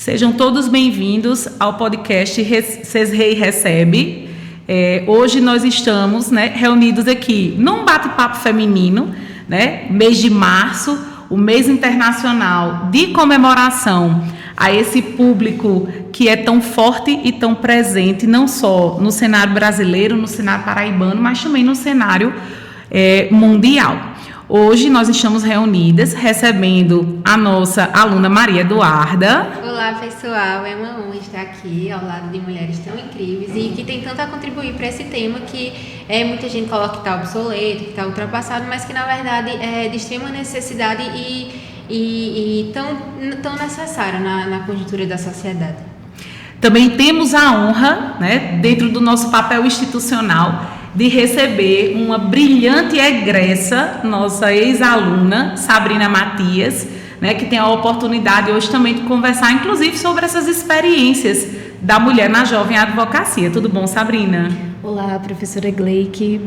Sejam todos bem-vindos ao podcast CESREI Recebe. Hoje nós estamos reunidos aqui num bate-papo feminino, mês de março, o mês internacional de comemoração a esse público que é tão forte e tão presente, não só no cenário brasileiro, no cenário paraibano, mas também no cenário mundial. Hoje nós estamos reunidas recebendo a nossa aluna Maria Eduarda. Olá pessoal, é uma honra estar aqui ao lado de mulheres tão incríveis e que tem tanto a contribuir para esse tema que muita gente coloca que está obsoleto, que está ultrapassado, mas que na verdade é de extrema necessidade e tão necessário na conjuntura da sociedade. Também temos a honra, dentro do nosso papel institucional, de receber uma brilhante egressa, nossa ex-aluna, Sabrina Matias, que tem a oportunidade hoje também de conversar, inclusive, sobre essas experiências da mulher na jovem advocacia. Tudo bom, Sabrina? Olá, professora Gleick.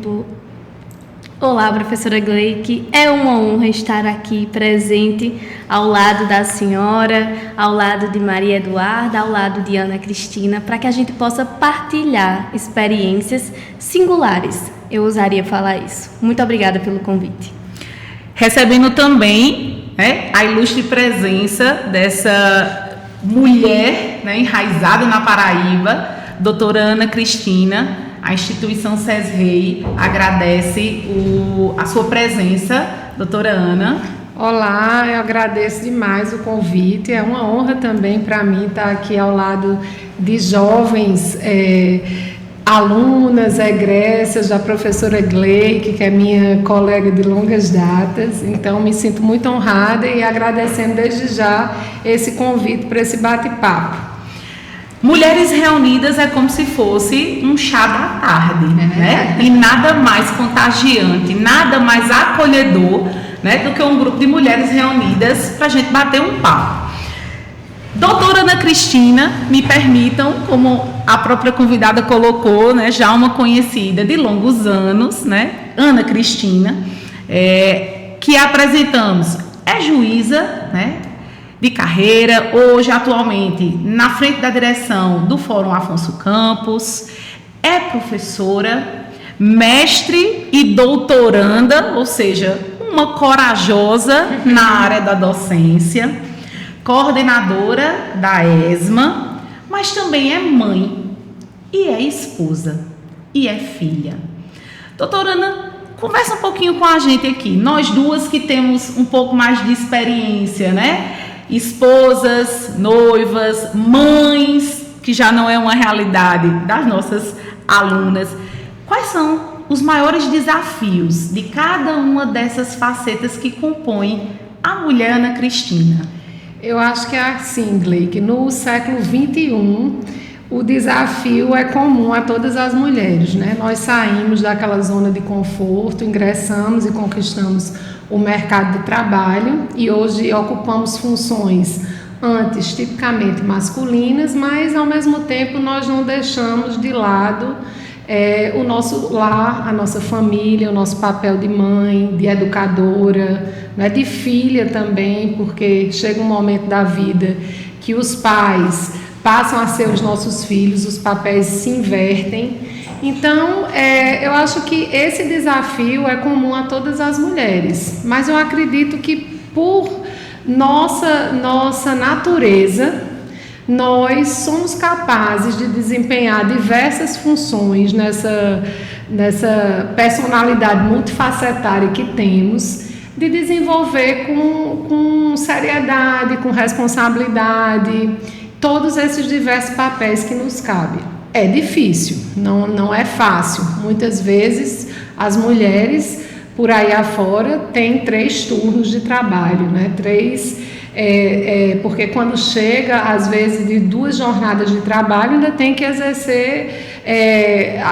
Olá, professora Gleick. É uma honra estar aqui presente ao lado da senhora, ao lado de Maria Eduarda, ao lado de Ana Cristina, para que a gente possa partilhar experiências singulares. Eu ousaria falar isso. Muito obrigada pelo convite. Recebendo também a ilustre presença dessa mulher enraizada na Paraíba, doutora Ana Cristina. A instituição CESREI agradece a sua presença, doutora Ana. Olá, eu agradeço demais o convite. É uma honra também para mim estar aqui ao lado de jovens alunas, egressas da professora Gleick, que é minha colega de longas datas. Então, me sinto muito honrada e agradecendo desde já esse convite para esse bate-papo. Mulheres reunidas é como se fosse um chá da tarde, E nada mais contagiante, nada mais acolhedor, do que um grupo de mulheres reunidas para a gente bater um papo. Doutora Ana Cristina, me permitam, como a própria convidada colocou, já uma conhecida de longos anos, Ana Cristina, que apresentamos, é juíza, de carreira, hoje atualmente na frente da direção do Fórum Afonso Campos, é professora, mestre e doutoranda, ou seja, uma corajosa na área da docência, coordenadora da ESMA, mas também é mãe, e é esposa, e é filha. Doutora Ana, conversa um pouquinho com a gente aqui, nós duas que temos um pouco mais de experiência, esposas, noivas, mães, que já não é uma realidade das nossas alunas. Quais são os maiores desafios de cada uma dessas facetas que compõem a mulher Ana Cristina? Eu acho que é assim, Gleick, no século XXI, o desafio é comum a todas as mulheres, Nós saímos daquela zona de conforto, ingressamos e conquistamos o mercado de trabalho e hoje ocupamos funções antes tipicamente masculinas, mas ao mesmo tempo nós não deixamos de lado o nosso lar, a nossa família, o nosso papel de mãe, de educadora, de filha também, porque chega um momento da vida que os pais passam a ser os nossos filhos, os papéis se invertem. Então, eu acho que esse desafio é comum a todas as mulheres, mas eu acredito que por nossa natureza, nós somos capazes de desempenhar diversas funções nessa personalidade multifacetária que temos, de desenvolver com seriedade, com responsabilidade, todos esses diversos papéis que nos cabem. É difícil, não é fácil. Muitas vezes as mulheres por aí afora têm 3 turnos de trabalho, porque quando chega, às vezes, de 2 jornadas de trabalho, ainda tem que exercer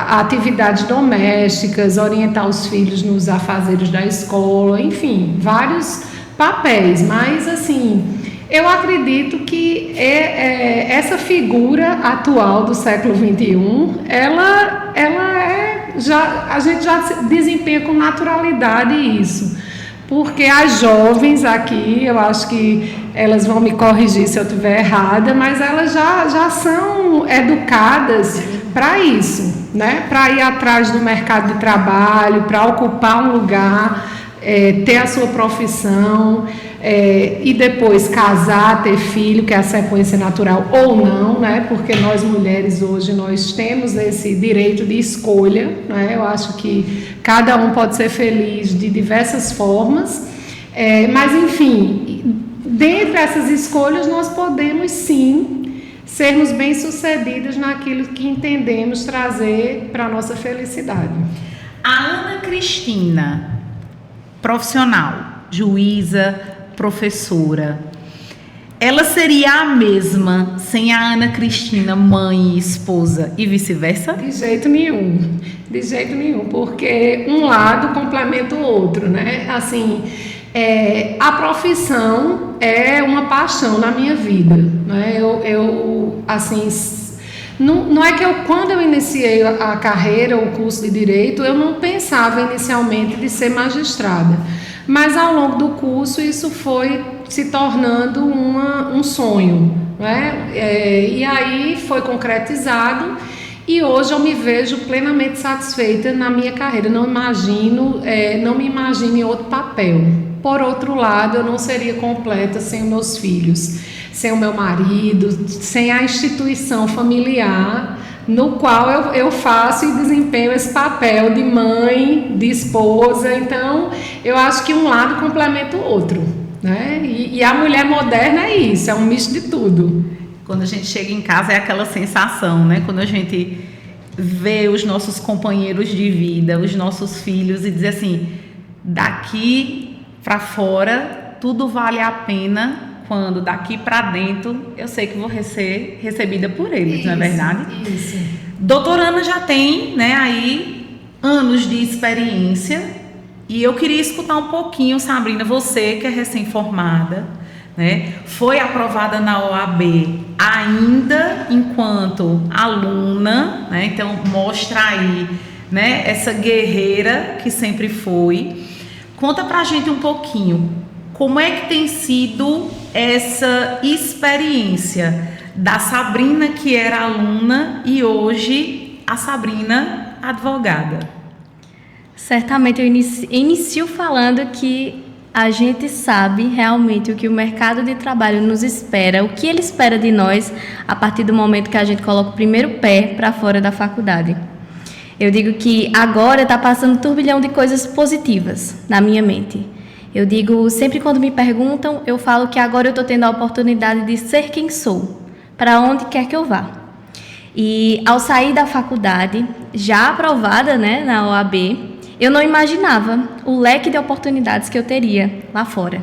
atividades domésticas, orientar os filhos nos afazeres da escola, enfim, vários papéis, mas assim, eu acredito que essa figura atual do século XXI, a gente já desempenha com naturalidade isso, porque as jovens aqui, eu acho que elas vão me corrigir se eu estiver errada, mas elas já são educadas para isso, né? Para ir atrás do mercado de trabalho, para ocupar um lugar, ter a sua profissão, e depois casar, ter filho, que é a sequência natural ou não, né? Porque nós mulheres hoje nós temos esse direito de escolha, né? Eu acho que cada um pode ser feliz de diversas formas, mas enfim, dentre essas escolhas nós podemos sim sermos bem-sucedidas naquilo que entendemos trazer para a nossa felicidade. A Ana Cristina, profissional, juíza, professora, ela seria a mesma sem a Ana Cristina, mãe e esposa, e vice-versa? De jeito nenhum, porque um lado complementa o outro, né? Assim, a profissão é uma paixão na minha vida, né? Eu assim, não é que quando eu iniciei a carreira, o curso de Direito, eu não pensava inicialmente de ser magistrada. Mas ao longo do curso isso foi se tornando um sonho, né? E aí foi concretizado e hoje eu me vejo plenamente satisfeita na minha carreira. Não me imagino em outro papel. Por outro lado, eu não seria completa sem os meus filhos, sem o meu marido, sem a instituição familiar no qual eu faço e desempenho esse papel de mãe, de esposa. Então, eu acho que um lado complementa o outro, né? E a mulher moderna é isso, é um misto de tudo. Quando a gente chega em casa é aquela sensação, né? Quando a gente vê os nossos companheiros de vida, os nossos filhos e diz assim, daqui para fora tudo vale a pena, quando daqui para dentro eu sei que vou ser recebida por eles, não é verdade? Isso. Doutora Ana já tem, né, aí anos de experiência e eu queria escutar um pouquinho, Sabrina, você que é recém-formada, né, foi aprovada na OAB ainda enquanto aluna, né, então mostra aí, né, essa guerreira que sempre foi. Conta pra gente um pouquinho como é que tem sido essa experiência da Sabrina que era aluna e hoje a Sabrina advogada. Certamente eu inicio falando que a gente sabe realmente o que o mercado de trabalho nos espera, o que ele espera de nós a partir do momento que a gente coloca o primeiro pé para fora da faculdade. Eu digo que agora está passando um turbilhão de coisas positivas na minha mente. Eu digo, sempre quando me perguntam, eu falo que agora eu estou tendo a oportunidade de ser quem sou, para onde quer que eu vá. E ao sair da faculdade, já aprovada, né, na OAB, eu não imaginava o leque de oportunidades que eu teria lá fora.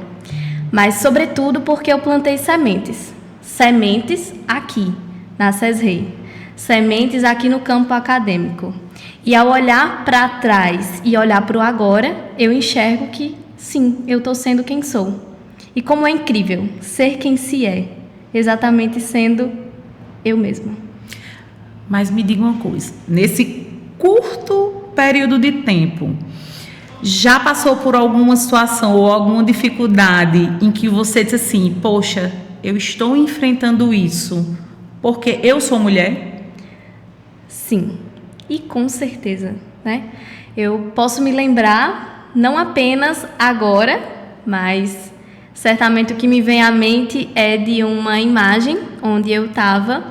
Mas, sobretudo, porque eu plantei sementes. Sementes aqui, na CESREI. Sementes aqui no campo acadêmico. E ao olhar para trás e olhar para o agora, eu enxergo que sim, eu estou sendo quem sou. E como é incrível ser quem se é, exatamente sendo eu mesma. Mas me diga uma coisa, nesse curto período de tempo, já passou por alguma situação ou alguma dificuldade em que você disse assim, poxa, eu estou enfrentando isso porque eu sou mulher? Sim, e com certeza, né? Eu posso me lembrar não apenas agora, mas certamente o que me vem à mente é de uma imagem onde eu estava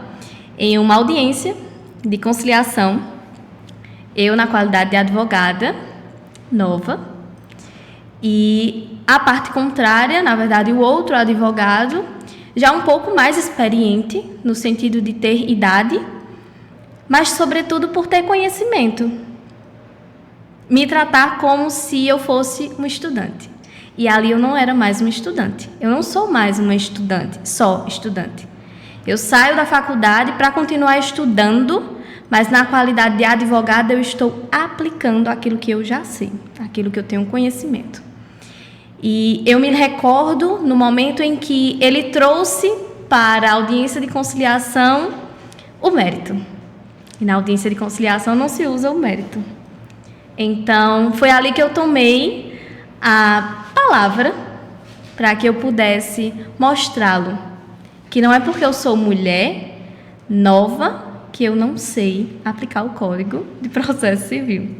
em uma audiência de conciliação, eu na qualidade de advogada, nova, e a parte contrária, na verdade o outro advogado, já um pouco mais experiente, no sentido de ter idade, mas sobretudo por ter conhecimento. Me tratar como se eu fosse uma estudante. E ali eu não era mais uma estudante. Eu não sou mais uma estudante, só estudante. Eu saio da faculdade para continuar estudando, mas na qualidade de advogada eu estou aplicando aquilo que eu já sei, aquilo que eu tenho conhecimento. E eu me recordo no momento em que ele trouxe para a audiência de conciliação o mérito. E na audiência de conciliação não se usa o mérito. Então, foi ali que eu tomei a palavra para que eu pudesse mostrá-lo que não é porque eu sou mulher nova que eu não sei aplicar o Código de Processo Civil.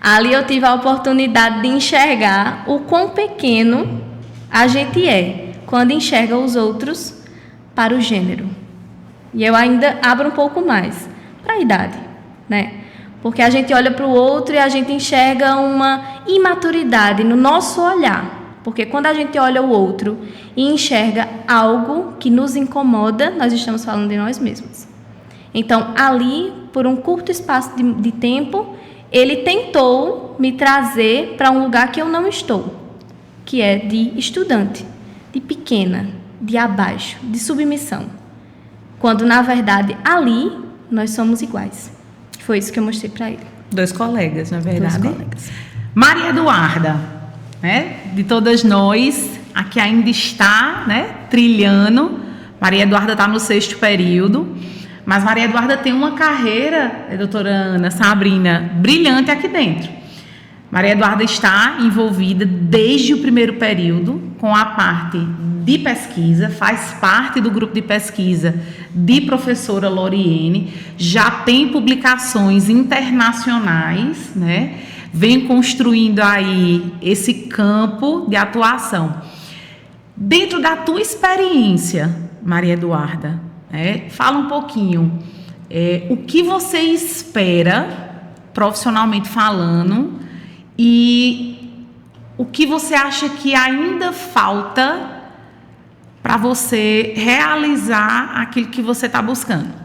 Ali eu tive a oportunidade de enxergar o quão pequeno a gente é quando enxerga os outros para o gênero. E eu ainda abro um pouco mais para a idade, né? Porque a gente olha para o outro e a gente enxerga uma imaturidade no nosso olhar. Porque quando a gente olha o outro e enxerga algo que nos incomoda, nós estamos falando de nós mesmos. Então, ali, por um curto espaço de tempo, ele tentou me trazer para um lugar que eu não estou, que é de estudante, de pequena, de abaixo, de submissão. Quando, na verdade, ali, nós somos iguais. Foi isso que eu mostrei para ele. 2 colegas, na verdade. 2 colegas. Maria Eduarda, né? De todas nós, a que ainda está, né, trilhando. Maria Eduarda está no 6º período. Mas Maria Eduarda tem uma carreira, doutora Ana Sabrina, brilhante aqui dentro. Maria Eduarda está envolvida desde o 1º período com a parte de pesquisa, faz parte do grupo de pesquisa de professora Loriene, já tem publicações internacionais, né? Vem construindo aí esse campo de atuação. Dentro da tua experiência, Maria Eduarda, fala um pouquinho, o que você espera, profissionalmente falando, e o que você acha que ainda falta para você realizar aquilo que você está buscando?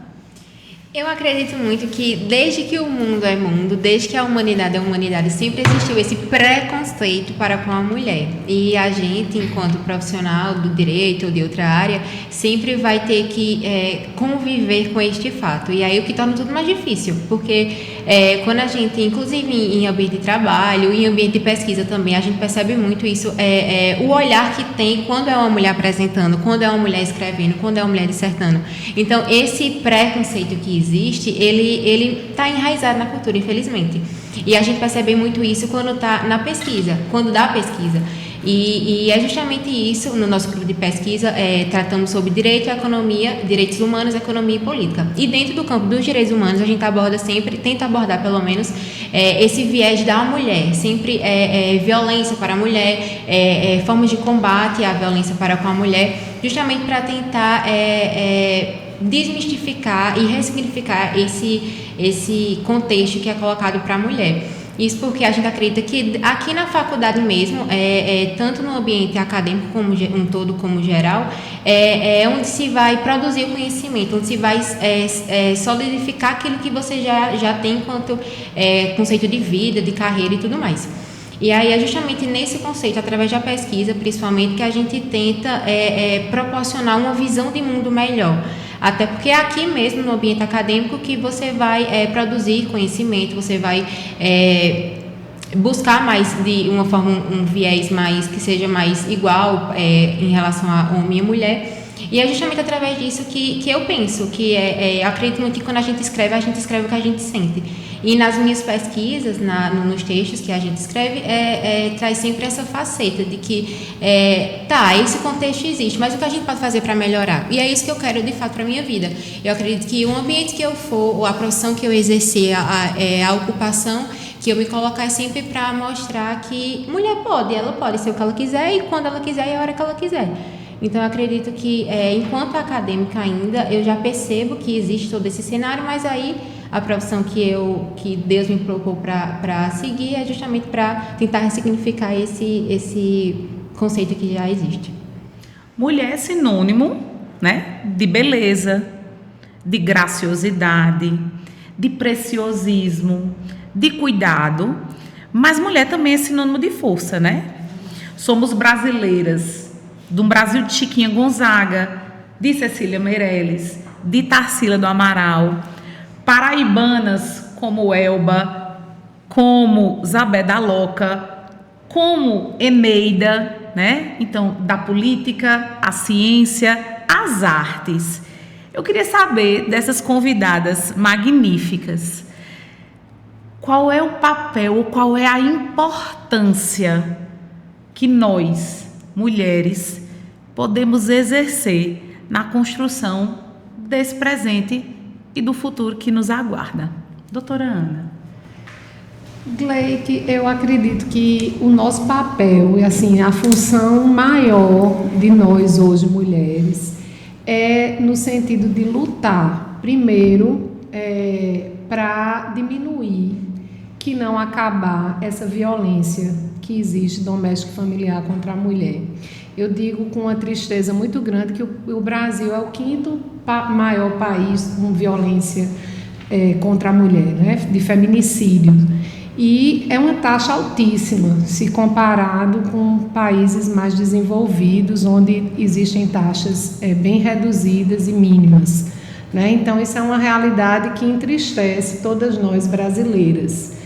Eu acredito muito que desde que o mundo é mundo, desde que a humanidade é humanidade, sempre existiu esse preconceito para com a mulher. E a gente, enquanto profissional do direito ou de outra área, sempre vai ter que conviver com este fato. E aí o que torna tudo mais difícil, porque quando a gente, inclusive em ambiente de trabalho, em ambiente de pesquisa também, a gente percebe muito isso, o olhar que tem quando é uma mulher apresentando, quando é uma mulher escrevendo, quando é uma mulher dissertando. Então, esse preconceito que existe, ele está enraizado na cultura, infelizmente. E a gente percebe muito isso quando está na pesquisa, quando dá pesquisa. E é justamente isso, no nosso grupo de pesquisa, tratamos sobre direito, economia, direitos humanos, economia e política. E dentro do campo dos direitos humanos, a gente aborda sempre, tenta abordar pelo menos, esse viés da mulher, sempre violência para a mulher, formas de combate à violência para com a mulher, justamente para tentar desmistificar e ressignificar esse contexto que é colocado para a mulher. Isso porque a gente acredita que aqui na faculdade mesmo, tanto no ambiente acadêmico como um todo, como geral, onde se vai produzir o conhecimento, onde se vai solidificar aquilo que você já tem enquanto conceito de vida, de carreira e tudo mais. E aí é justamente nesse conceito, através da pesquisa, principalmente, que a gente tenta proporcionar uma visão de mundo melhor. Até porque é aqui mesmo, no ambiente acadêmico, que você vai produzir conhecimento, você vai buscar mais de uma forma, um viés mais, que seja mais igual em relação a homem e mulher. E é justamente através disso que eu penso, que eu acredito muito que quando a gente escreve o que a gente sente. E nas minhas pesquisas, nos textos que a gente escreve, traz sempre essa faceta de que, esse contexto existe, mas o que a gente pode fazer para melhorar? E é isso que eu quero, de fato, para a minha vida. Eu acredito que o ambiente que eu for, ou a profissão que eu exercer, a ocupação que eu me colocar é sempre para mostrar que mulher ela pode ser o que ela quiser, e quando ela quiser, e a hora que ela quiser. Então, eu acredito que, enquanto acadêmica ainda, eu já percebo que existe todo esse cenário, mas aí a profissão que Deus me propôs para seguir é justamente para tentar ressignificar esse conceito que já existe. Mulher é sinônimo, né, de beleza, de graciosidade, de preciosismo, de cuidado, mas mulher também é sinônimo de força, né? Somos brasileiras, de um Brasil de Chiquinha Gonzaga, de Cecília Meirelles, de Tarsila do Amaral, paraibanas como Elba, como Zabé da Loca, como Eneida, né? Então, da política, a ciência, as artes. Eu queria saber dessas convidadas magníficas, qual é o papel, qual é a importância que nós, mulheres, podemos exercer na construção desse presente e do futuro que nos aguarda. Doutora Ana. Gleick, eu acredito que o nosso papel e assim a função maior de nós hoje mulheres é no sentido de lutar primeiro para diminuir, que não acabar essa violência que existe doméstica e familiar contra a mulher. Eu digo com uma tristeza muito grande que o Brasil é o 5º maior país com violência contra a mulher, né, de feminicídio. E é uma taxa altíssima, se comparado com países mais desenvolvidos, onde existem taxas bem reduzidas e mínimas, né? Então, isso é uma realidade que entristece todas nós brasileiras.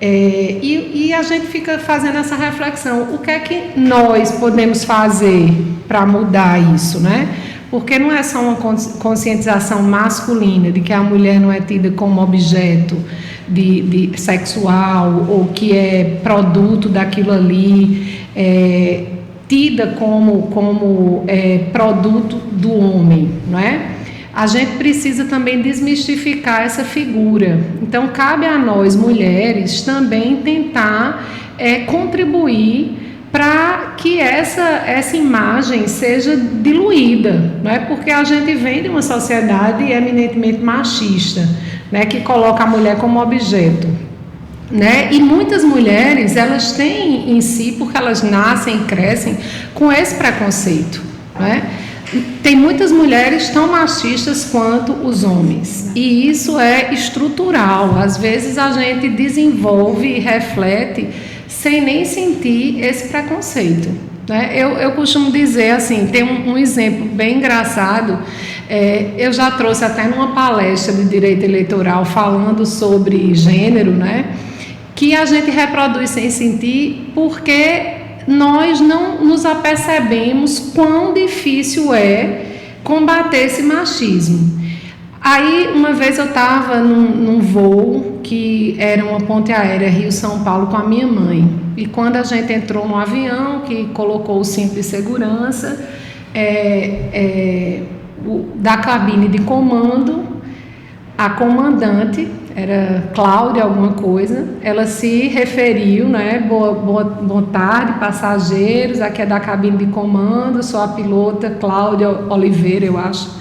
E a gente fica fazendo essa reflexão, o que é que nós podemos fazer para mudar isso, né? Porque não é só uma conscientização masculina de que a mulher não é tida como objeto de sexual ou que é produto daquilo ali, tida como produto do homem, não é? A gente precisa também desmistificar essa figura. Então, cabe a nós, mulheres, também tentar contribuir para que essa imagem seja diluída, não é? Porque a gente vem de uma sociedade eminentemente machista, né, que coloca a mulher como objeto, né? E muitas mulheres, elas têm em si, porque elas nascem e crescem com esse preconceito, né? Tem muitas mulheres tão machistas quanto os homens, e isso é estrutural. Às vezes a gente desenvolve e reflete sem nem sentir esse preconceito, né? Eu costumo dizer assim, tem um exemplo bem engraçado, eu já trouxe até numa palestra de direito eleitoral falando sobre gênero, né? Que a gente reproduz sem sentir porque nós não nos apercebemos quão difícil é combater esse machismo. Aí, uma vez eu estava num voo que era uma ponte aérea Rio-São Paulo com a minha mãe. E quando a gente entrou no avião, que colocou o cinto de segurança, da cabine de comando, a comandante, era Cláudia alguma coisa, ela se referiu, né, boa tarde passageiros, aqui é da cabine de comando, sou a pilota Cláudia Oliveira, eu acho.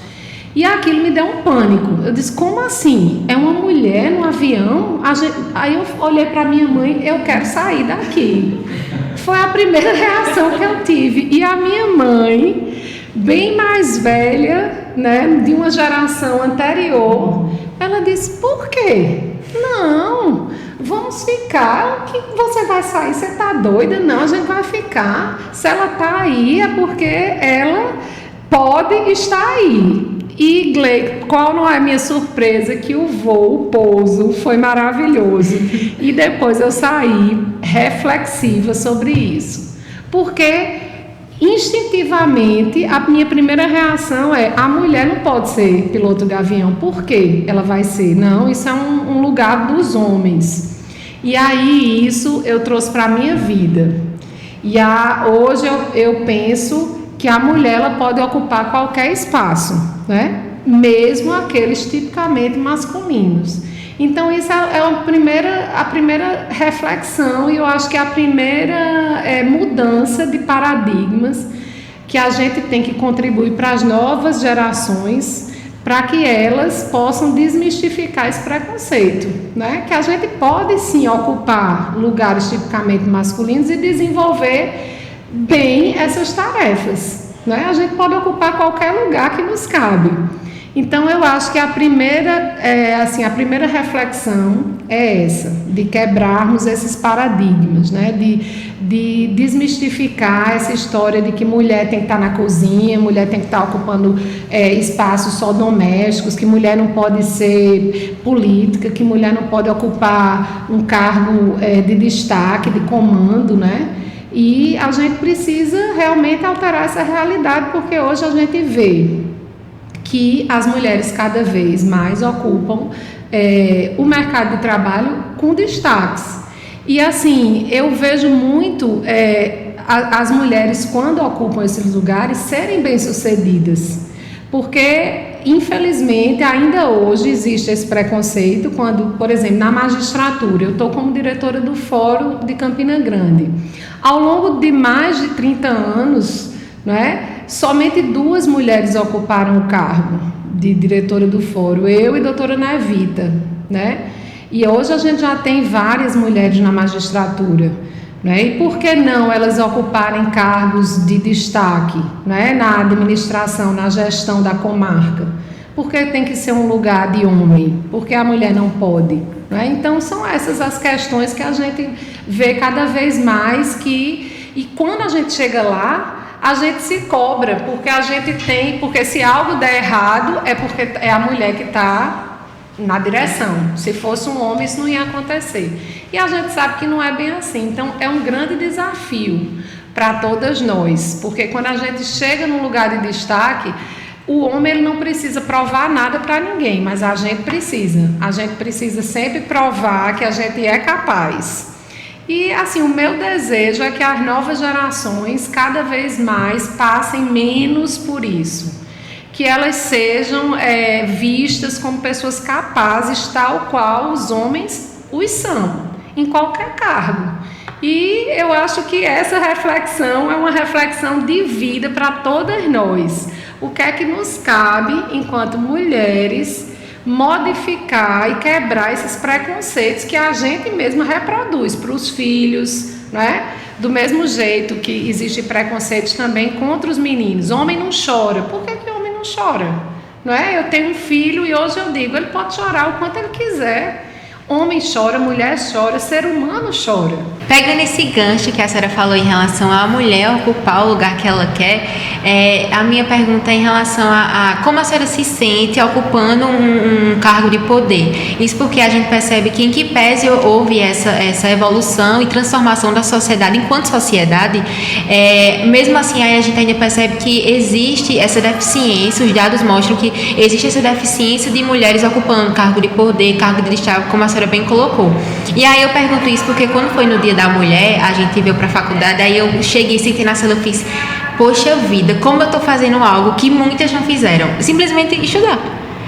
E aquilo me deu um pânico. Eu disse, como assim? É uma mulher no avião? Aí eu olhei para minha mãe, eu quero sair daqui. Foi a primeira reação que eu tive. E a minha mãe, bem mais velha, né, de uma geração anterior, ela disse, por quê? Não, vamos ficar, que você vai sair, você tá doida? Não, a gente vai ficar. Se ela tá aí é porque ela pode estar aí. E, Gleick, qual não é a minha surpresa? Que o voo, o pouso, foi maravilhoso. E depois eu saí reflexiva sobre isso. Porque, instintivamente, a minha primeira reação é: a mulher não pode ser piloto de avião. Por quê? Ela vai ser. Não, isso é um lugar dos homens. E aí, isso eu trouxe para a minha vida. E hoje eu penso que a mulher ela pode ocupar qualquer espaço, né? Mesmo aqueles tipicamente masculinos. Então isso é a primeira reflexão, e eu acho que é a primeira mudança de paradigmas que a gente tem que contribuir para as novas gerações, para que elas possam desmistificar esse preconceito, né? Que a gente pode sim ocupar lugares tipicamente masculinos e desenvolver bem essas tarefas, né? A gente pode ocupar qualquer lugar que nos cabe. Então eu acho que a primeira reflexão é essa, de quebrarmos esses paradigmas, né? De desmistificar essa história de que mulher tem que estar na cozinha, mulher tem que estar ocupando espaços só domésticos, que mulher não pode ser política, que mulher não pode ocupar um cargo de destaque, de comando, né? E a gente precisa realmente alterar essa realidade, porque hoje a gente vê que as mulheres cada vez mais ocupam o mercado de trabalho com destaques. E assim, eu vejo muito as mulheres, quando ocupam esses lugares, serem bem-sucedidas. Porque, infelizmente, ainda hoje existe esse preconceito quando, por exemplo, na magistratura, eu estou como diretora do Fórum de Campina Grande. Ao longo de mais de 30 anos, somente 2 mulheres ocuparam o cargo de diretora do Fórum, eu e a doutora Nevita, E hoje a gente já tem várias mulheres na magistratura. E por que não elas ocuparem cargos de destaque, na administração, na gestão da comarca? Porque tem que ser um lugar de homem? Porque a mulher não pode? Então são essas as questões que a gente vê cada vez mais e quando a gente chega lá, a gente se cobra, porque se algo der errado é porque é a mulher que está na direção. Se fosse um homem, isso não ia acontecer. E a gente sabe que não é bem assim. Então, é um grande desafio para todas nós. Porque quando a gente chega num lugar de destaque, o homem ele não precisa provar nada para ninguém, mas a gente precisa. A gente precisa sempre provar que a gente é capaz. E, assim, o meu desejo é que as novas gerações, cada vez mais, passem menos por isso. Que elas sejam vistas como pessoas capazes, tal qual os homens os são, em qualquer cargo. E eu acho que essa reflexão é uma reflexão de vida para todas nós. O que é que nos cabe, enquanto mulheres, modificar e quebrar esses preconceitos que a gente mesma reproduz para os filhos, Do mesmo jeito que existe preconceitos também contra os meninos. Homem não chora. Por que homem não chora? Eu tenho um filho e hoje eu digo, ele pode chorar o quanto ele quiser. Homem chora, mulher chora, ser humano chora. Pegando esse gancho que a senhora falou em relação à mulher ocupar o lugar que ela quer, a minha pergunta é em relação a como a senhora se sente ocupando um cargo de poder. Isso porque a gente percebe que em que pese houve essa evolução e transformação da sociedade enquanto sociedade, mesmo assim aí a gente ainda percebe que existe essa deficiência, os dados mostram que existe essa deficiência de mulheres ocupando cargo de poder, cargo de destaque, como a senhora bem colocou. E aí eu pergunto isso porque quando foi no Dia da Mulher, a gente veio para a faculdade, aí eu cheguei, sentei na sala e fiz, poxa vida, como eu estou fazendo algo que muitas não fizeram, simplesmente estudar.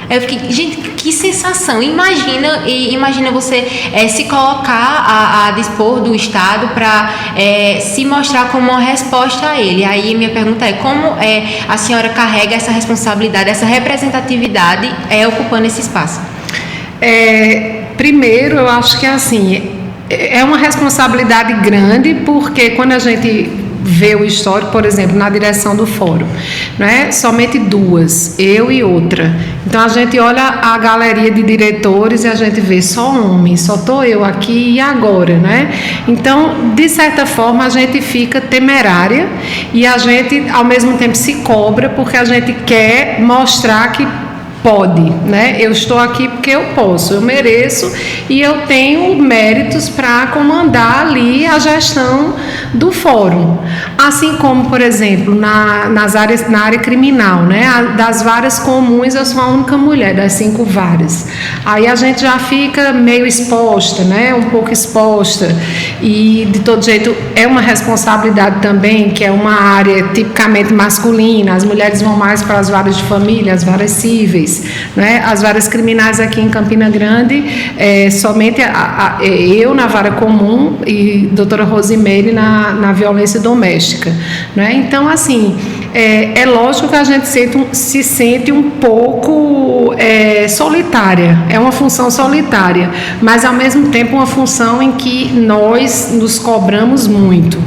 Eu fiquei, gente, que sensação. Imagina você se colocar a dispor do Estado para se mostrar como uma resposta a ele. Aí minha pergunta é, como a senhora carrega essa responsabilidade, essa representatividade ocupando esse espaço? Primeiro, eu acho que assim, é uma responsabilidade grande, porque quando a gente vê o histórico, por exemplo, na direção do fórum, somente 2, eu e outra. Então a gente olha a galeria de diretores e a gente vê só homens, só estou eu aqui e agora, Então, de certa forma, a gente fica temerária e a gente, ao mesmo tempo, se cobra porque a gente quer mostrar que pode, Eu estou aqui porque eu posso, eu mereço e eu tenho méritos para comandar ali a gestão do fórum. Assim como, por exemplo, na área criminal, das varas comuns, eu sou a única mulher das 5 varas. Aí a gente já fica meio exposta, um pouco exposta. E, de todo jeito, é uma responsabilidade também, que é uma área tipicamente masculina. As mulheres vão mais para as varas de família, as varas cíveis. As varas criminais aqui em Campina Grande, somente eu na vara comum e a doutora Rosimeire na violência doméstica. Então, assim, é lógico que a gente se sente um pouco solitária, é uma função solitária, mas ao mesmo tempo uma função em que nós nos cobramos muito,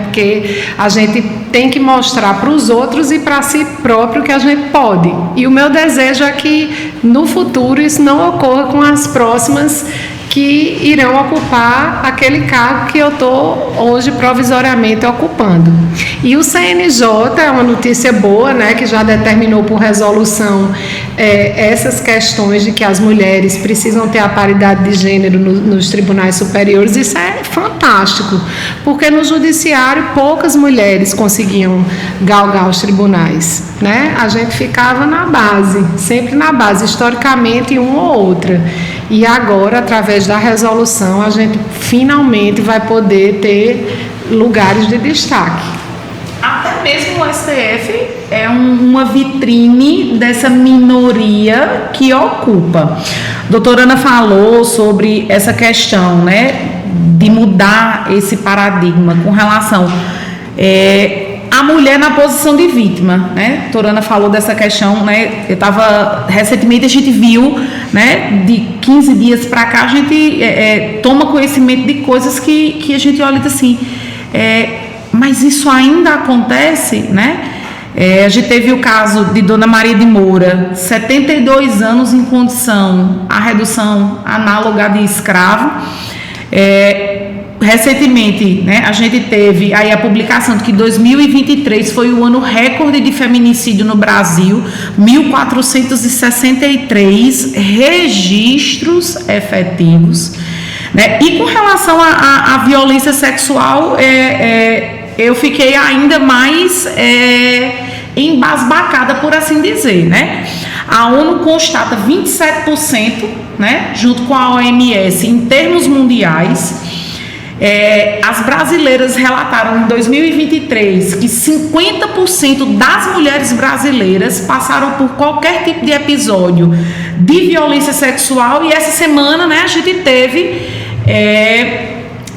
porque a gente tem que mostrar para os outros e para si próprio que a gente pode. E o meu desejo é que no futuro isso não ocorra com as próximas que irão ocupar aquele cargo que eu estou hoje provisoriamente ocupando. E o CNJ é uma notícia boa, que já determinou por resolução essas questões de que as mulheres precisam ter a paridade de gênero nos tribunais superiores. Isso é fantástico, porque no judiciário poucas mulheres conseguiam galgar os tribunais, A gente ficava na base, sempre na base, historicamente uma ou outra. E agora, através da resolução, a gente finalmente vai poder ter lugares de destaque. Até mesmo o STF é uma vitrine dessa minoria que ocupa. A doutora Ana falou sobre essa questão, né, de mudar esse paradigma com relação a mulher na posição de vítima, né? A doutora Ana falou dessa questão, né? Recentemente a gente viu, né, de 15 dias para cá, a gente toma conhecimento de coisas que a gente olha e diz assim, mas isso ainda acontece, né? A gente teve o caso de Dona Maria de Moura, 72 anos em condição, a redução análoga de escravo. Recentemente, né, a gente teve aí a publicação de que 2023 foi o ano recorde de feminicídio no Brasil, 1.463 registros efetivos, né? E com relação à violência sexual, eu fiquei ainda mais embasbacada, por assim dizer, né? A ONU constata 27%, né, junto com a OMS, em termos mundiais. As brasileiras relataram em 2023 que 50% das mulheres brasileiras passaram por qualquer tipo de episódio de violência sexual, e essa semana, né, a gente teve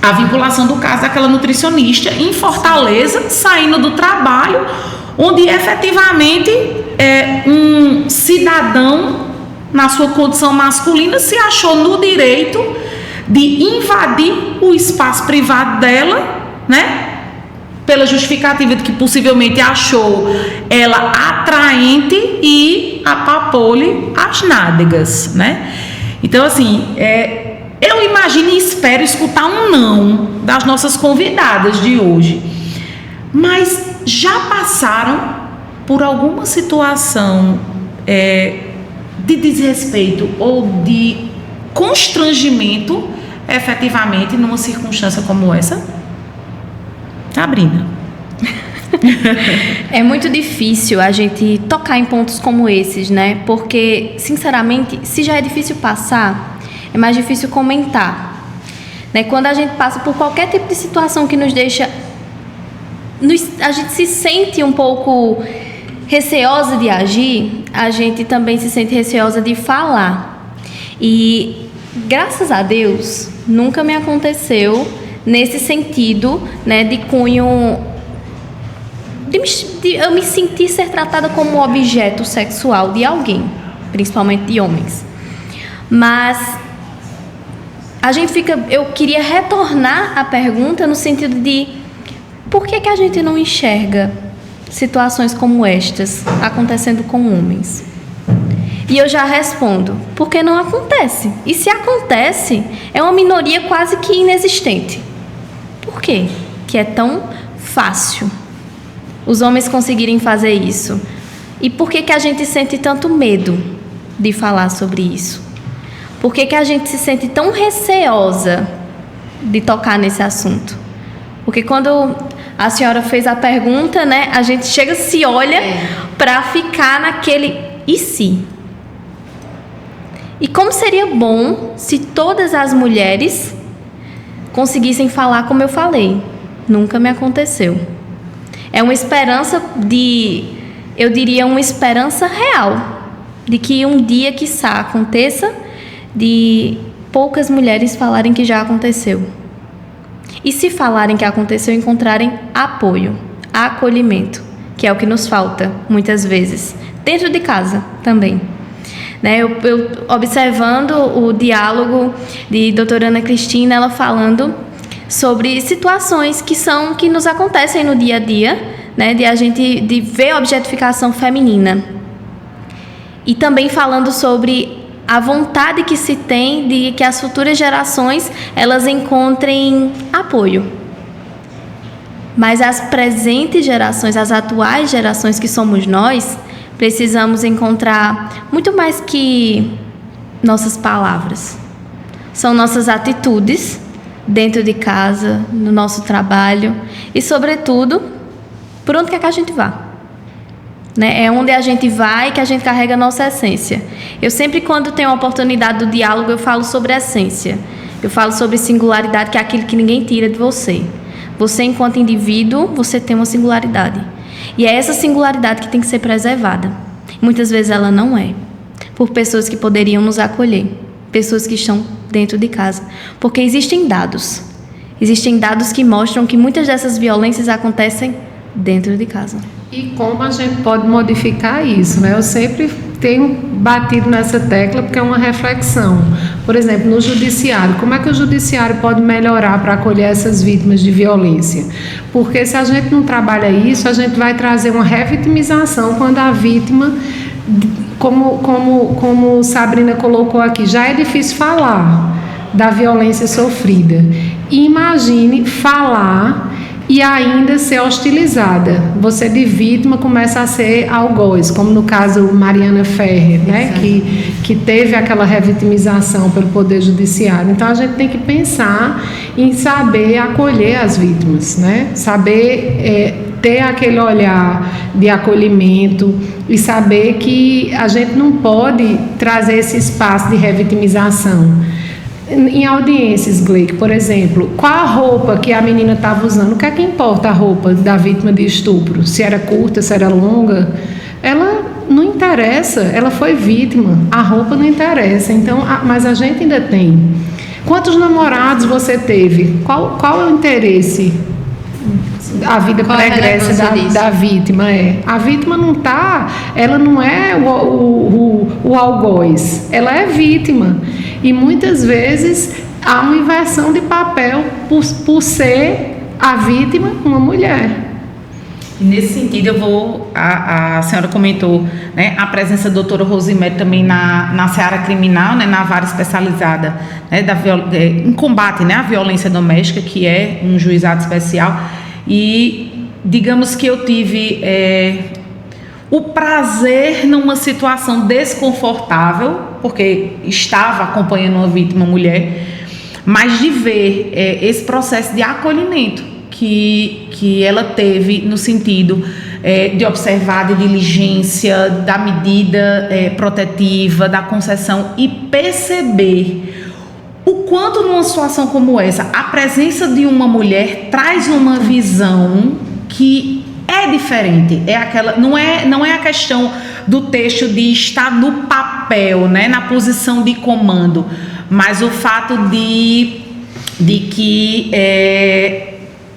a vinculação do caso daquela nutricionista em Fortaleza, saindo do trabalho, onde efetivamente um cidadão, na sua condição masculina, se achou no direito de invadir o espaço privado dela, né? Pela justificativa de que possivelmente achou ela atraente e apapou-lhe as nádegas, né? Então, assim, eu imagino e espero escutar um não das nossas convidadas de hoje. Mas já passaram por alguma situação de desrespeito ou de constrangimento, efetivamente, numa circunstância como essa? Sabrina. É muito difícil a gente tocar em pontos como esses, né? Porque, sinceramente, se já é difícil passar, é mais difícil comentar, né? Quando a gente passa por qualquer tipo de situação que nos deixa... a gente se sente um pouco receosa de agir, a gente também se sente receosa de falar. E, graças a Deus, nunca me aconteceu nesse sentido, né, de cunho... de eu me sentir ser tratada como objeto sexual de alguém, principalmente de homens. Mas eu queria retornar a pergunta no sentido de por que a gente não enxerga situações como estas acontecendo com homens? E eu já respondo, porque não acontece. E se acontece, é uma minoria quase que inexistente. Por quê que é tão fácil os homens conseguirem fazer isso? E por que a gente sente tanto medo de falar sobre isso? Por que a gente se sente tão receosa de tocar nesse assunto? Porque quando a senhora fez a pergunta, né, a gente se olha para ficar naquele e se? E como seria bom se todas as mulheres conseguissem falar como eu falei? Nunca me aconteceu. É uma esperança eu diria uma esperança real, de que um dia, quiçá, aconteça, de poucas mulheres falarem que já aconteceu. E se falarem que aconteceu, encontrarem apoio, acolhimento, que é o que nos falta, muitas vezes, dentro de casa também. Né? Eu observando o diálogo de doutora Ana Cristina, ela falando sobre situações que nos acontecem no dia a dia, né? De ver a objetificação feminina. E também falando sobre a vontade que se tem de que as futuras gerações elas encontrem apoio. Mas as presentes gerações, as atuais gerações que somos nós, precisamos encontrar muito mais que nossas palavras. São nossas atitudes dentro de casa, no nosso trabalho e, sobretudo, por onde quer que a gente vá. né? É onde a gente vai que a gente carrega a nossa essência. Eu sempre, quando tenho a oportunidade do diálogo, eu falo sobre essência. Eu falo sobre singularidade, que é aquilo que ninguém tira de você. Você, enquanto indivíduo, você tem uma singularidade. E é essa singularidade que tem que ser preservada. Muitas vezes ela não é. Por pessoas que poderiam nos acolher. Pessoas que estão dentro de casa. Porque existem dados. Existem dados que mostram que muitas dessas violências acontecem dentro de casa. E como a gente pode modificar isso, né? Eu sempre tenho batido nessa tecla porque é uma reflexão. Por exemplo, no judiciário, como é que o judiciário pode melhorar para acolher essas vítimas de violência? Porque se a gente não trabalha isso, a gente vai trazer uma revitimização quando a vítima, como Sabrina colocou aqui, já é difícil falar da violência sofrida. Imagine falar e ainda ser hostilizada. Você de vítima começa a ser algoz, como no caso Mariana Ferrer, né? que teve aquela revitimização pelo Poder Judiciário. Então a gente tem que pensar em saber acolher as vítimas, né? Saber ter aquele olhar de acolhimento e saber que a gente não pode trazer esse espaço de revitimização. Em audiências, Gleick, por exemplo, qual a roupa que a menina estava usando? O que é que importa a roupa da vítima de estupro? Se era curta, se era longa? Ela não interessa, ela foi vítima, a roupa não interessa. Então, mas a gente ainda tem. Quantos namorados você teve? Qual é o interesse? A vida pregressa da vítima a vítima não está, ela não é o algoz, ela é vítima. E muitas vezes há uma inversão de papel por ser a vítima uma mulher. Nesse sentido, a senhora comentou, né, a presença da doutora Rosimere também na seara criminal, né, na vara especializada, né, em combate, né, à violência doméstica, que é um juizado especial. E digamos que eu tive o prazer numa situação desconfortável, porque estava acompanhando uma vítima mulher, mas de ver esse processo de acolhimento que ela teve no sentido de observar a diligência, da medida protetiva, da concessão e perceber o quanto numa situação como essa, a presença de uma mulher traz uma visão que é diferente, não é a questão do texto de estar no papel, né, na posição de comando, mas o fato de que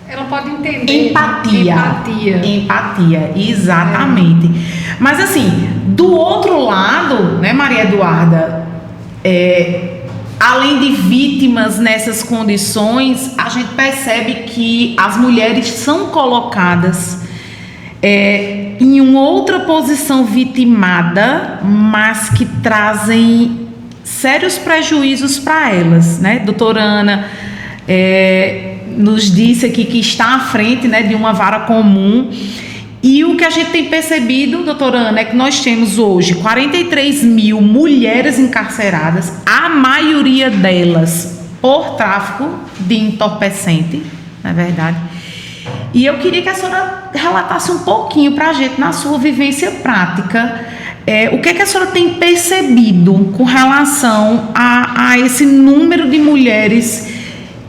ela pode entender. Empatia, exatamente. Mas assim, do outro lado, né, Maria Eduarda, além de vítimas nessas condições, a gente percebe que as mulheres são colocadas em uma outra posição vitimada, mas que trazem sérios prejuízos para elas, né? Doutora Ana nos disse aqui que está à frente, né, de uma vara comum. E o que a gente tem percebido, doutora Ana, é que nós temos hoje 43 mil mulheres encarceradas, a maioria delas por tráfico de entorpecente, não é verdade? E eu queria que a senhora relatasse um pouquinho para a gente, na sua vivência prática, o que é que a senhora tem percebido com relação a esse número de mulheres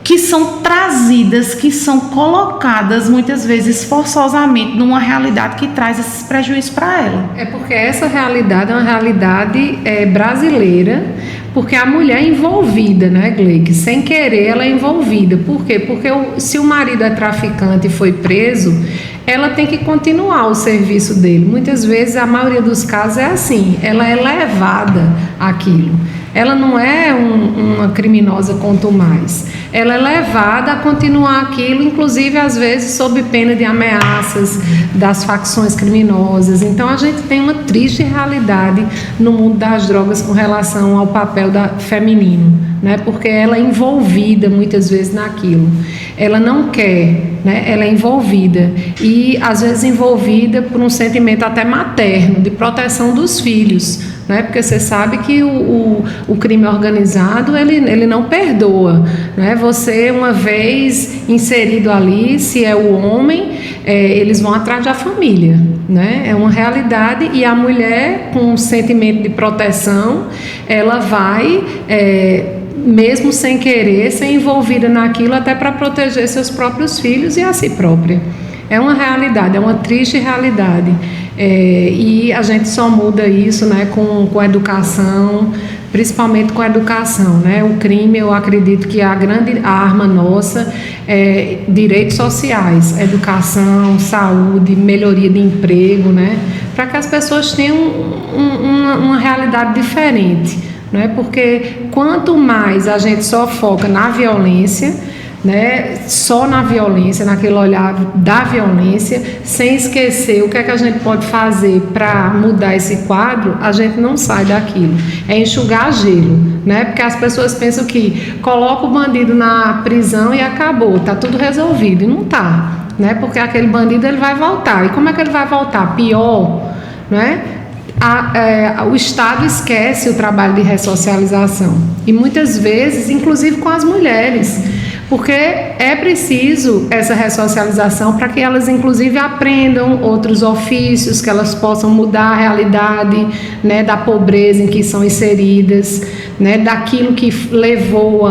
que são trazidas, que são colocadas muitas vezes forçosamente numa realidade que traz esses prejuízos para ela. É porque essa realidade é uma realidade brasileira, porque a mulher é envolvida, né, Gleick? Sem querer ela é envolvida. Por quê? Porque se o marido é traficante e foi preso, ela tem que continuar o serviço dele. Muitas vezes, a maioria dos casos é assim, ela é levada àquilo. Ela não é uma criminosa quanto mais. Ela é levada a continuar aquilo, inclusive às vezes sob pena de ameaças das facções criminosas. Então a gente tem uma triste realidade no mundo das drogas com relação ao papel feminino, né? Porque ela é envolvida muitas vezes naquilo. Ela não quer, né? Ela é envolvida e às vezes envolvida por um sentimento até materno, de proteção dos filhos. né? Porque você sabe que o crime organizado, ele não perdoa, né? Você, uma vez inserido ali, se é o homem, eles vão atrás da família, né? É uma realidade, e a mulher, com um sentimento de proteção, ela vai... mesmo sem querer, ser envolvida naquilo até para proteger seus próprios filhos e a si própria. É uma realidade, é uma triste realidade. E a gente só muda isso, né, com a educação, principalmente com a educação, né? O crime, eu acredito que a grande arma nossa é direitos sociais, educação, saúde, melhoria de emprego, né? Para que as pessoas tenham uma realidade diferente. Não é? Porque quanto mais a gente só foca na violência, né, só na violência, naquele olhar da violência, sem esquecer o que é que a gente pode fazer para mudar esse quadro, a gente não sai daquilo. É enxugar gelo, né? Porque as pessoas pensam que coloca o bandido na prisão e acabou, tá tudo resolvido, e não tá, né? Porque aquele bandido, ele vai voltar. E como é que ele vai voltar? Pior, né? O Estado esquece o trabalho de ressocialização, e muitas vezes, inclusive com as mulheres, porque é preciso essa ressocialização para que elas, inclusive, aprendam outros ofícios, que elas possam mudar a realidade, né, da pobreza em que são inseridas, né, daquilo que levou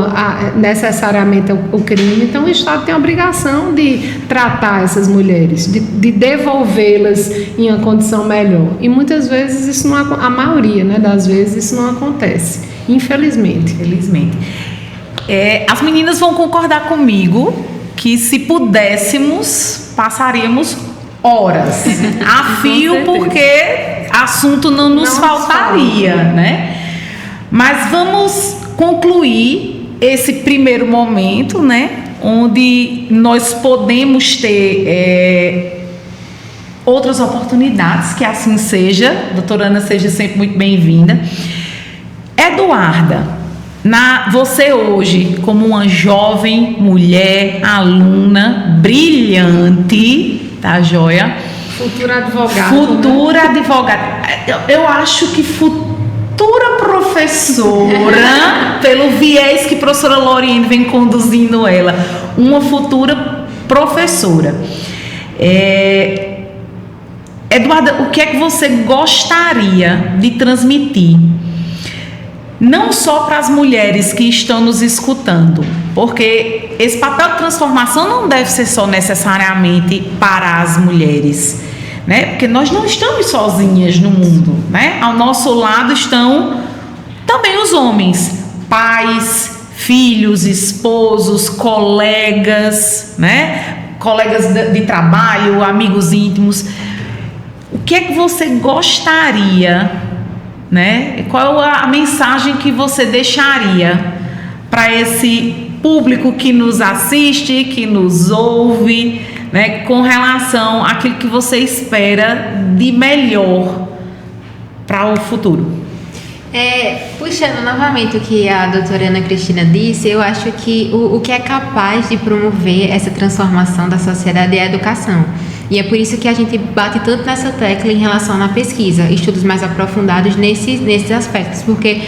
necessariamente ao crime. Então, o Estado tem a obrigação de tratar essas mulheres, de devolvê-las em uma condição melhor. E muitas vezes isso não, a maioria, né, das vezes isso não acontece, infelizmente. Infelizmente. As meninas vão concordar comigo que, se pudéssemos, passaríamos horas a fio, porque assunto não nos faltaria, né? Mas vamos concluir esse primeiro momento, né? Onde nós podemos ter outras oportunidades, que assim seja. Doutora Ana, seja sempre muito bem-vinda. Eduarda, você hoje, como uma jovem mulher, aluna, brilhante, tá joia? Futura advogada. Futura, né? Advogada. Eu acho que futura professora, pelo viés que a professora Loriene vem conduzindo ela, uma futura professora. Eduarda, o que é que você gostaria de transmitir? Não só para as mulheres que estão nos escutando, porque esse papel de transformação não deve ser só necessariamente para as mulheres, né? Porque nós não estamos sozinhas no mundo, né? Ao nosso lado estão também os homens, pais, filhos, esposos, colegas, né? Colegas de trabalho, amigos íntimos. O que é que você gostaria, né? Qual é a mensagem que você deixaria para esse público que nos assiste, que nos ouve, né, com relação àquilo que você espera de melhor para o futuro? Puxando novamente o que a doutora Ana Cristina disse, eu acho que o que é capaz de promover essa transformação da sociedade é a educação. E é por isso que a gente bate tanto nessa tecla em relação à pesquisa, estudos mais aprofundados nesses aspectos, porque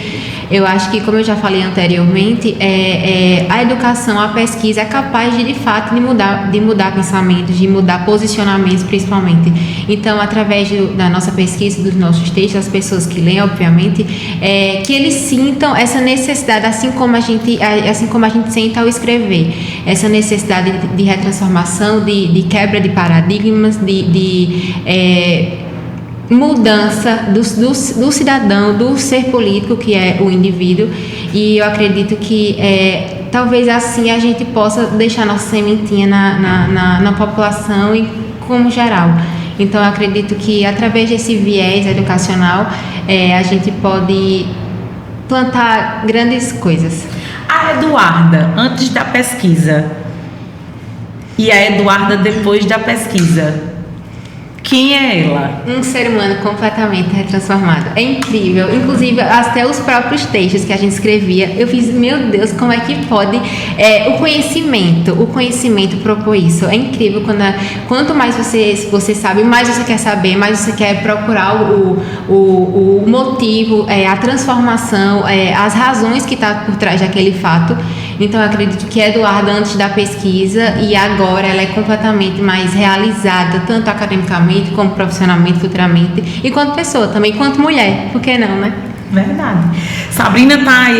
eu acho que, como eu já falei anteriormente, a educação, a pesquisa é capaz de fato, de mudar pensamentos, de mudar posicionamentos, principalmente. Então, através da nossa pesquisa, dos nossos textos, as pessoas que leem, obviamente, que eles sintam essa necessidade, assim como a gente sente ao escrever, essa necessidade de retransformação, de quebra de paradigmas, de mudança do cidadão, do ser político, que é o indivíduo. E eu acredito que talvez assim a gente possa deixar nossa sementinha na população e como geral. Então eu acredito que, através desse viés educacional, a gente pode plantar grandes coisas. A Eduarda antes da pesquisa e a Eduarda depois da pesquisa, Quem é ela? Um ser humano completamente retransformado. É incrível. Inclusive, até os próprios textos que a gente escrevia, eu fiz, meu Deus, como é que pode o conhecimento propor isso. É incrível. Quanto mais você sabe, mais você quer saber, mais você quer procurar o motivo, a transformação, as razões que estão por trás daquele fato. Então, eu acredito que a Eduarda, antes da pesquisa e agora, ela é completamente mais realizada, tanto academicamente como profissionalmente, futuramente, e quanto pessoa também, quanto mulher, por que não, né? Verdade. Sabrina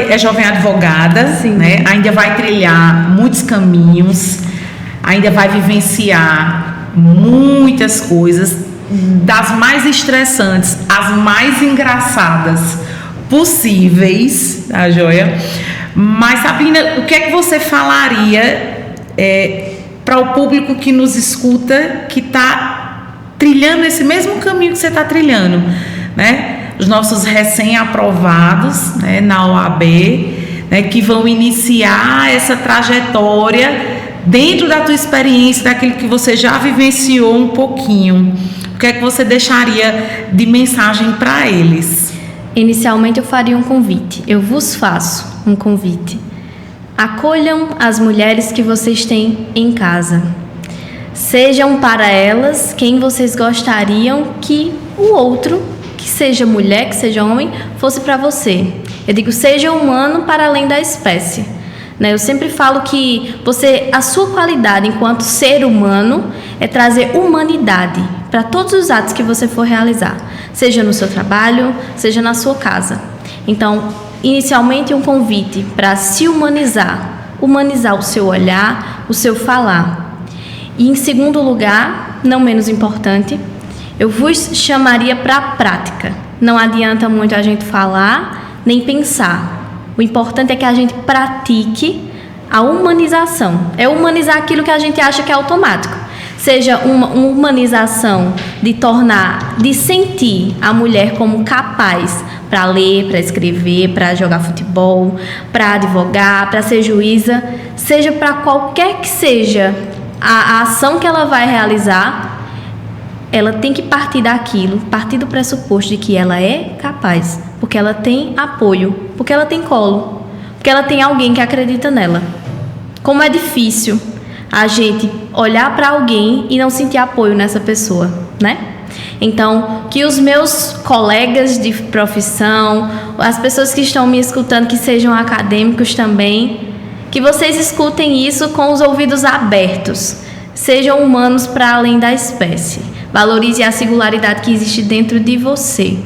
é jovem advogada, né? Ainda vai trilhar muitos caminhos, ainda vai vivenciar muitas coisas, das mais estressantes às mais engraçadas possíveis, tá joia? Mas, Sabrina, o que é que você falaria para o público que nos escuta, que está trilhando esse mesmo caminho que você está trilhando, né? Os nossos recém-aprovados, né, na OAB, né, que vão iniciar essa trajetória dentro da tua experiência, daquilo que você já vivenciou um pouquinho. O que é que você deixaria de mensagem para eles? Inicialmente eu faria um convite. Eu vos faço um convite. Acolham as mulheres que vocês têm em casa. Sejam para elas quem vocês gostariam que o outro, que seja mulher, que seja homem, fosse para você. Eu digo, seja humano para além da espécie. Eu sempre falo que a sua qualidade enquanto ser humano é trazer humanidade para todos os atos que você for realizar, seja no seu trabalho, seja na sua casa. Então, inicialmente um convite para se humanizar o seu olhar, o seu falar. E em segundo lugar, não menos importante, eu vos chamaria para a prática. Não adianta muito a gente falar nem pensar. O importante é que a gente pratique a humanização. É humanizar aquilo que a gente acha que é automático. Seja uma humanização de sentir a mulher como capaz para ler, para escrever, para jogar futebol, para advogar, para ser juíza, seja para qualquer que seja a ação que ela vai realizar, ela tem que partir do pressuposto de que ela é capaz, porque ela tem apoio, porque ela tem colo, porque ela tem alguém que acredita nela. Como é difícil a gente olhar para alguém e não sentir apoio nessa pessoa, né? Então, que os meus colegas de profissão, as pessoas que estão me escutando, que sejam acadêmicos também, que vocês escutem isso com os ouvidos abertos. Sejam humanos para além da espécie. Valorize a singularidade que existe dentro de você.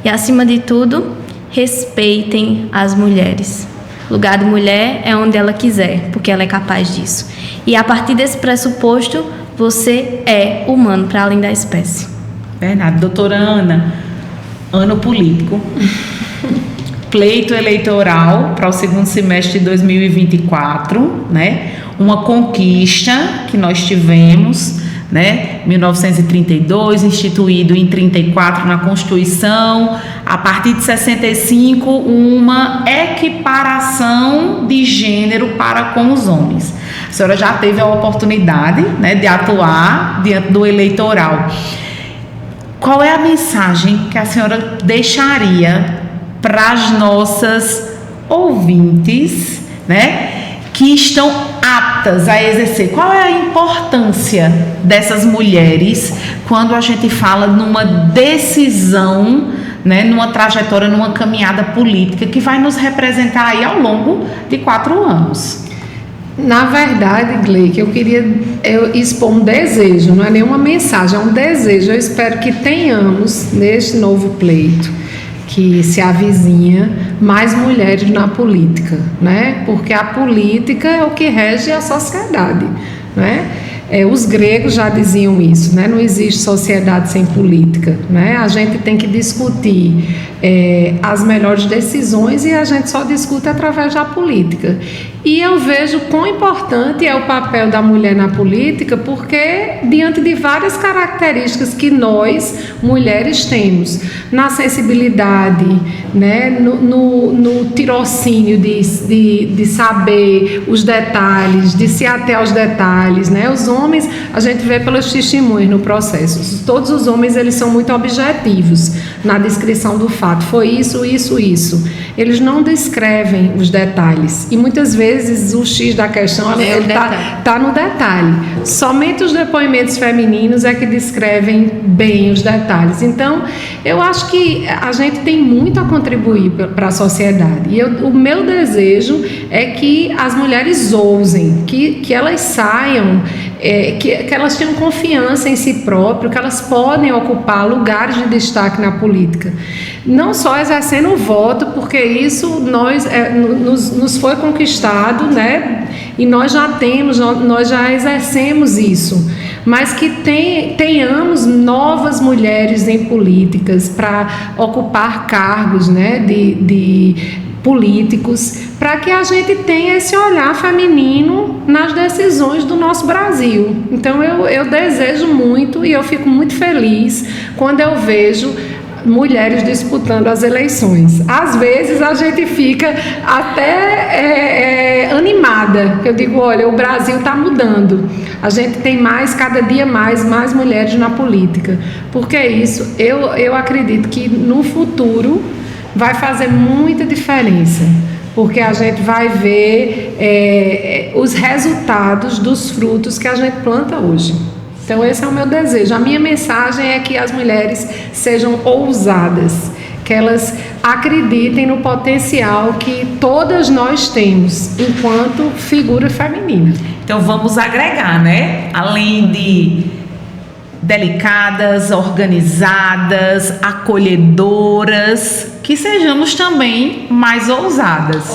E, acima de tudo, respeitem as mulheres. O lugar de mulher é onde ela quiser, porque ela é capaz disso. E, a partir desse pressuposto, você é humano para além da espécie. Verdade. Doutora Ana, ano político. Pleito eleitoral para o segundo semestre de 2024, né? Uma conquista que nós tivemos, né? 1932, instituído em 34 na Constituição, a partir de 65, uma equiparação de gênero para com os homens. A senhora já teve a oportunidade, né, de atuar diante do eleitoral. Qual é a mensagem que a senhora deixaria para as nossas ouvintes, né, que estão aptas a exercer? Qual é a importância dessas mulheres quando a gente fala numa decisão, né, numa trajetória, numa caminhada política que vai nos representar aí ao longo de 4 anos? Na verdade, Gleick, eu queria expor um desejo, não é nenhuma mensagem, é um desejo. Eu espero que tenhamos, neste novo pleito que se avizinha, mais mulheres na política, né? Porque a política é o que rege a sociedade, né? Os gregos já diziam isso, né? Não existe sociedade sem política, né? A gente tem que discutir as melhores decisões e a gente só discute através da política. E eu vejo quão importante é o papel da mulher na política, porque diante de várias características que nós, mulheres, temos, na sensibilidade, né, no tirocínio de saber os detalhes, de se ater aos detalhes, né? Os homens, a gente vê pelos testemunhos no processo, todos os homens eles são muito objetivos na descrição do fato, foi isso, isso, isso. Eles não descrevem os detalhes e muitas vezes o X da questão está no detalhe. Somente os depoimentos femininos é que descrevem bem os detalhes. Então, eu acho que a gente tem muito a contribuir para a sociedade. E o meu desejo é que as mulheres ousem, que elas saiam, que elas tenham confiança em si próprias, que elas podem ocupar lugares de destaque na política. Não só exercendo o voto, porque isso nos foi conquistado, né? E nós já exercemos isso, mas que tenhamos novas mulheres em políticas para ocupar cargos, né, de políticos, para que a gente tenha esse olhar feminino nas decisões do nosso Brasil. Então eu desejo muito e eu fico muito feliz quando eu vejo mulheres disputando as eleições. Às vezes a gente fica até animada. Eu digo, olha, o Brasil está mudando. A gente tem cada dia mais mulheres na política. Porque isso, eu acredito que no futuro vai fazer muita diferença. Porque a gente vai ver os resultados dos frutos que a gente planta hoje. Então esse é o meu desejo. A minha mensagem é que as mulheres sejam ousadas, que elas acreditem no potencial que todas nós temos enquanto figura feminina. Então vamos agregar, né? Além de delicadas, organizadas, acolhedoras, que sejamos também mais ousadas.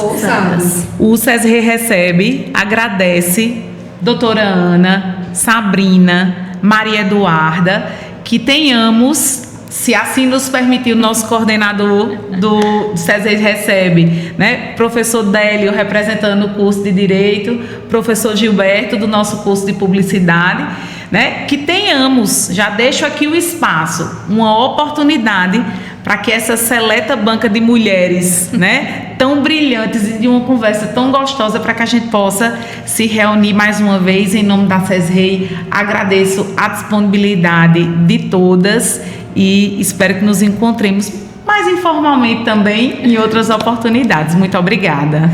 O SESRE Recebe agradece doutora Ana, Sabrina, Maria Eduarda, que tenhamos, se assim nos permitir o nosso coordenador do SESRE Recebe, né, professor Délio, representando o curso de Direito, professor Gilberto, do nosso curso de Publicidade, né, que tenhamos, já deixo aqui o espaço, uma oportunidade para que essa seleta banca de mulheres, né, tão brilhantes e de uma conversa tão gostosa, para que a gente possa se reunir mais uma vez em nome da SESRE. Agradeço a disponibilidade de todas e espero que nos encontremos mais informalmente também em outras oportunidades. Muito obrigada.